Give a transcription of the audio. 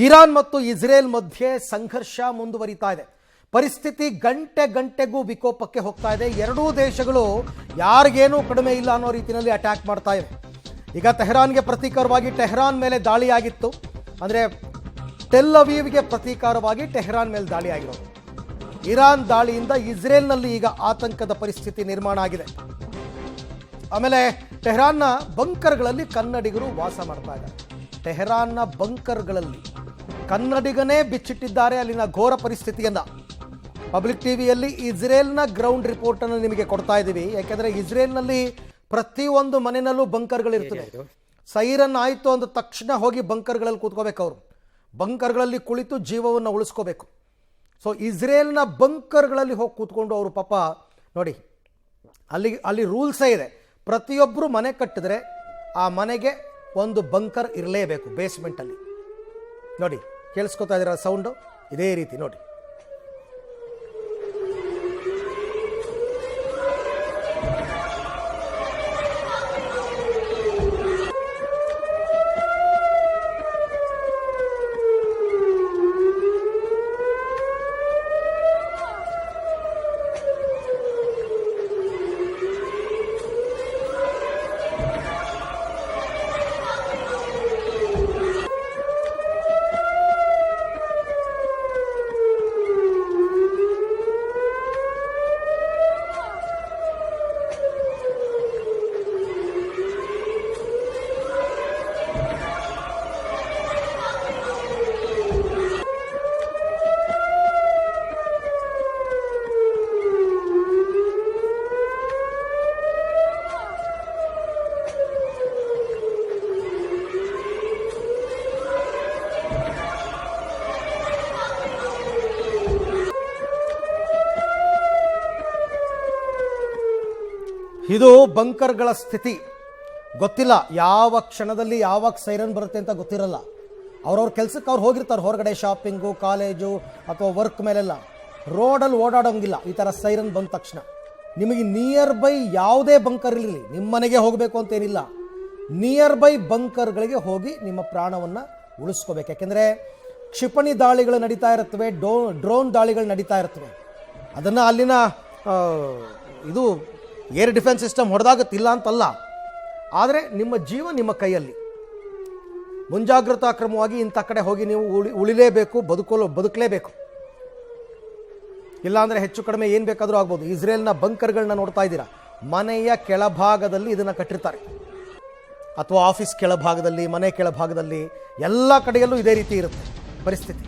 Iran ಮತ್ತು Israel ಮಧ್ಯೆ ಸಂಘರ್ಷ ಮುಂದುವರಿತಾ ಇದೆ. ಪರಿಸ್ಥಿತಿ ಗಂಟೆಗೂ ವಿಕೋಪಕ್ಕೆ ಹೋಗ್ತಾ ಇದೆ. ಎರಡೂ ದೇಶಗಳು ಯಾರಿಗೇನೂ ಕಡಿಮೆ ಇಲ್ಲ ಅನ್ನೋ ರೀತಿಯಲ್ಲಿ ಅಟ್ಯಾಕ್ ಮಾಡ್ತಾ ಇವೆ. ಈಗ ತೆಹರಾನ್ಗೆ ಪ್ರತೀಕಾರವಾಗಿ ಟೆಹರಾನ್ ಮೇಲೆ ದಾಳಿಯಾಗಿತ್ತು. ಅಂದರೆ ಟೆಲ್ ಅವೀವ್ಗೆ ಪ್ರತೀಕಾರವಾಗಿ ಟೆಹರಾನ್ ಮೇಲೆ ದಾಳಿಯಾಗಿರೋದು. ಇರಾನ್ ದಾಳಿಯಿಂದ ಇಸ್ರೇಲ್ನಲ್ಲಿ ಈಗ ಆತಂಕದ ಪರಿಸ್ಥಿತಿ ನಿರ್ಮಾಣ ಆಗಿದೆ. ಆಮೇಲೆ ಟೆಹರಾನ್ನ ಬಂಕರ್ಗಳಲ್ಲಿ ಕನ್ನಡಿಗರು ವಾಸ ಮಾಡ್ತಾ ಇದ್ದಾರೆ. ಟೆಹರಾನ್ನ ಬಂಕರ್ಗಳಲ್ಲಿ ಕನ್ನಡಿಗನೇ ಬಿಚ್ಚಿಟ್ಟಿದ್ದಾರೆ ಅಲ್ಲಿನ ಘೋರ ಪರಿಸ್ಥಿತಿಯನ್ನ. ಪಬ್ಲಿಕ್ ಟಿವಿಯಲ್ಲಿ ಇಸ್ರೇಲ್ನ ಗ್ರೌಂಡ್ ರಿಪೋರ್ಟ್ ಅನ್ನು ನಿಮಗೆ ಕೊಡ್ತಾ ಇದ್ದೀವಿ. ಯಾಕೆಂದ್ರೆ ಇಸ್ರೇಲ್ನಲ್ಲಿ ಪ್ರತಿಯೊಂದು ಮನೆಯಲ್ಲೂ ಬಂಕರ್ಗಳಿರ್ತದೆ. ಸೈರನ್ ಆಯಿತು ಅಂದ ತಕ್ಷಣ ಹೋಗಿ ಬಂಕರ್ಗಳಲ್ಲಿ ಕೂತ್ಕೋಬೇಕು. ಅವರು ಬಂಕರ್ಗಳಲ್ಲಿ ಕುಳಿತು ಜೀವವನ್ನು ಉಳಿಸ್ಕೋಬೇಕು. ಸೊ ಇಸ್ರೇಲ್ನ ಬಂಕರ್ಗಳಲ್ಲಿ ಹೋಗಿ ಕೂತ್ಕೊಂಡು ಅವರು ಪಾಪ ನೋಡಿ, ಅಲ್ಲಿ ರೂಲ್ಸೇ ಇದೆ. ಪ್ರತಿಯೊಬ್ಬರು ಮನೆ ಕಟ್ಟಿದ್ರೆ ಆ ಮನೆಗೆ ಒಂದು ಬಂಕರ್ ಇರಲೇಬೇಕು ಬೇಸ್ಮೆಂಟಲ್ಲಿ. ನೋಡಿ, ಕೇಳಿಸ್ಕೊತಾ ಇದ್ದೀರಾ ಸೌಂಡು? ಇದೇ ರೀತಿ ನೋಡಿ. ಇದು ಬಂಕರ್ಗಳ ಸ್ಥಿತಿ. ಗೊತ್ತಿಲ್ಲ ಯಾವ ಕ್ಷಣದಲ್ಲಿ ಯಾವಾಗ ಸೈರನ್ ಬರುತ್ತೆ ಅಂತ ಗೊತ್ತಿರಲ್ಲ. ಅವ್ರವ್ರ ಕೆಲಸಕ್ಕೆ ಅವ್ರು ಹೋಗಿರ್ತಾರೆ ಹೊರಗಡೆ, ಶಾಪಿಂಗು, ಕಾಲೇಜು ಅಥವಾ ವರ್ಕ್ ಮೇಲೆಲ್ಲ. ರೋಡಲ್ಲಿ ಓಡಾಡೋಂಗಿಲ್ಲ ಈ ಥರ ಸೈರನ್ ಬಂದ ತಕ್ಷಣ. ನಿಮಗೆ ನಿಯರ್ ಬೈ ಯಾವುದೇ ಬಂಕರ್ ಇರಲಿ, ನಿಮ್ಮ ಮನೆಗೆ ಹೋಗಬೇಕು ಅಂತೇನಿಲ್ಲ, ನಿಯರ್ ಬೈ ಬಂಕರ್ಗಳಿಗೆ ಹೋಗಿ ನಿಮ್ಮ ಪ್ರಾಣವನ್ನು ಉಳಿಸ್ಕೋಬೇಕು. ಯಾಕೆಂದರೆ ಕ್ಷಿಪಣಿ ದಾಳಿಗಳು ನಡೀತಾ ಇರುತ್ತವೆ, ಡ್ರೋನ್ ದಾಳಿಗಳು ನಡೀತಾ ಇರ್ತವೆ. ಅದನ್ನು ಅಲ್ಲಿನ ಇದು ಏರ್ ಡಿಫೆನ್ಸ್ ಸಿಸ್ಟಮ್ ಹೊಡೆದಾಗುತ್ತಿಲ್ಲ ಅಂತಲ್ಲ, ಆದರೆ ನಿಮ್ಮ ಜೀವ ನಿಮ್ಮ ಕೈಯಲ್ಲಿ. ಮುಂಜಾಗ್ರತಾ ಕ್ರಮವಾಗಿ ಇಂಥ ಕಡೆ ಹೋಗಿ ನೀವು ಉಳಿಲೇಬೇಕು, ಬದುಕಲೇಬೇಕು. ಇಲ್ಲಾಂದರೆ ಹೆಚ್ಚು ಕಡಿಮೆ ಏನು ಬೇಕಾದರೂ ಆಗ್ಬೋದು. ಇಸ್ರೇಲ್ನ ಬಂಕರ್ಗಳನ್ನ ನೋಡ್ತಾ ಇದ್ದೀರಾ, ಮನೆಯ ಕೆಳಭಾಗದಲ್ಲಿ ಇದನ್ನು ಕಟ್ಟಿರ್ತಾರೆ, ಅಥವಾ ಆಫೀಸ್ ಕೆಳಭಾಗದಲ್ಲಿ, ಮನೆ ಕೆಳಭಾಗದಲ್ಲಿ, ಎಲ್ಲ ಕಡೆಯಲ್ಲೂ ಇದೇ ರೀತಿ ಇರುತ್ತೆ ಪರಿಸ್ಥಿತಿ.